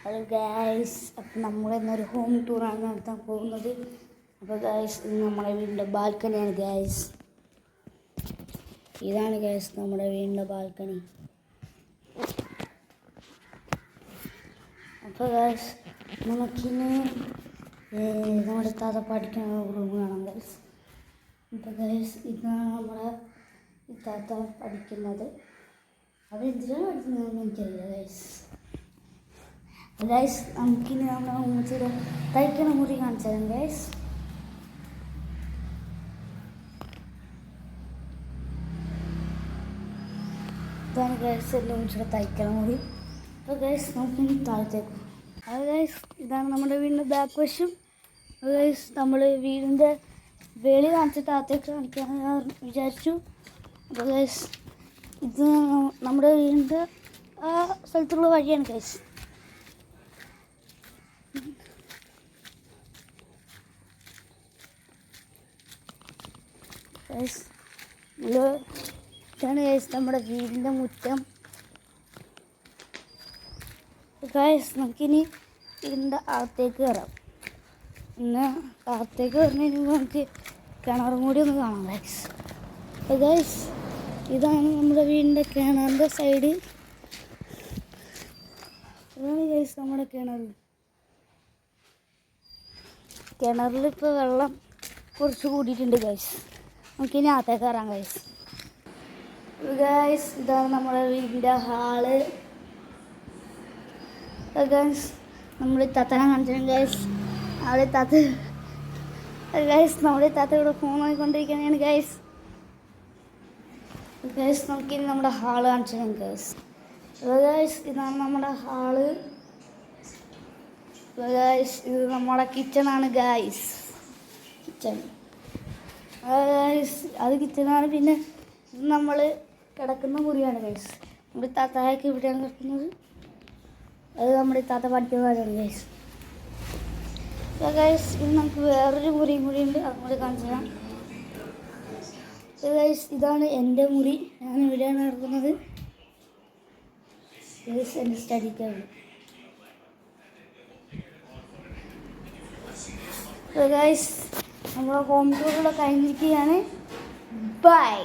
Hello guys, അപ്പം നമ്മളിന്നൊരു home ടൂറാണ് നടത്താൻ പോകുന്നത്. അപ്പോൾ ഗായ്സ്, ഇന്ന് നമ്മുടെ വീടിൻ്റെ ബാൽക്കണിയാണ് ഗായ്സ്. ഇതാണ് ഗായ്സ് നമ്മുടെ വീടിൻ്റെ ബാൽക്കണി. അപ്പോൾ ഗായ്സ്, നമുക്കിന്ന് നമ്മുടെ താത്ത പഠിക്കുന്ന റൂം കാണാം ഗായ്സ്. അപ്പോൾ ഗായ്സ്, ഇതാണ് നമ്മുടെ താത്ത പഠിക്കുന്നത്. അത് എന്തിനാണ് പഠിക്കുന്നതെന്ന് എനിക്കറിയില്ല ഗായ്സ്. ഗൈസ്, നമുക്കിനി നമ്മുടെ ഉമ്മച്ചിയുടെ തയ്ക്കണ മുറി കാണിച്ചു തരാം ഗൈസ്. ഇതാണ് ഗൈസ് എൻ്റെ ഉമ്മച്ചിയുടെ തയ്ക്കണ മുറി. അപ്പോൾ ഗൈസ്, നമുക്കിനി താഴത്തേക്ക്. അത് ഗൈസ്, ഇതാണ് നമ്മുടെ വീടിൻ്റെ ബാക്ക് വശം. ഗൈസ്, നമ്മൾ വീടിൻ്റെ വെളി കാണിച്ചിട്ട് അകത്തേക്ക് കാണിക്കാൻ വിചാരിച്ചു. അപ്പോൾ ഗൈസ്, ഇത് നമ്മുടെ വീടിൻ്റെ ആ സ്ഥലത്തുള്ള വഴിയാണ് ഗൈസ്. ഇതാണ് ഗൈസ് നമ്മുടെ വീടിൻ്റെ മുറ്റം. ഗൈസ്, നമുക്കിനി ഇതിൻ്റെ അകത്തേക്ക് കയറാം. പിന്നെ അകത്തേക്ക് വരുന്നതിന് മുമ്പ് നമുക്ക് കിണറും കൂടി ഒന്ന് കാണാം ഗൈസ്. അപ്പോൾ ഗൈസ്, ഇതാണ് നമ്മുടെ വീടിൻ്റെ കിണറിൻ്റെ സൈഡ്. ഇതാണ് ഗൈസ് നമ്മുടെ കിണറിൽ ഇപ്പോൾ വെള്ളം കുറച്ച് കൂടിയിട്ടുണ്ട് ഗൈസ്. നമുക്കിനി അകത്തേക്ക് കയറാം ഗൈസ്. ഗൈസ്, ഇതാണ് നമ്മുടെ വീടിൻ്റെ ഹാള്. ഗൈസ്, നമ്മൾ തത്തനെ കാണിച്ചിട്ടുണ്ട് ഗൈസ്. അവിടെ ഗൈസ്, നമ്മുടെ താത്ത ഇവിടെ ഫോൺ നോക്കിക്കൊണ്ടിരിക്കുകയാണ് ഗൈസ്. ഗൈസ്, നമുക്കിനി നമ്മുടെ ഹാള് കാണിച്ചിട്ടുണ്ട് ഗൈസ്. ഗൈസ്, ഇതാണ് നമ്മുടെ ഹാള്. ഗൈസ്, ഇത് നമ്മുടെ കിച്ചണാണ് ഗൈസ്. കിച്ചൺ അത് കിച്ചണാണ്. പിന്നെ നമ്മൾ കിടക്കുന്ന മുറിയാണ് ഗൈസ്. നമ്മുടെ താത്തയ്ക്ക് ഇവിടെയാണ് കിടക്കുന്നത്. അത് നമ്മുടെ താത്ത പഠിക്കുന്നവരാണ് ഗൈസ്. ഗൈസ്, ഇനി നമുക്ക് വേറൊരു മുറിയും കൂടിയുണ്ട്, അതും കൂടി കാണിച്ചു തരാം ഗൈസ്. ഇതാണ് എൻ്റെ മുറി. ഞാൻ ഇവിടെയാണ് കിടക്കുന്നത് ഗൈസ്, എൻ്റെ സ്റ്റഡി ടേബിൾ. ഗൈസ്, നമ്മുടെ ഹോം ടൂറുകൂടെ കഴിഞ്ഞിരിക്കുകയാണ്. ബൈ.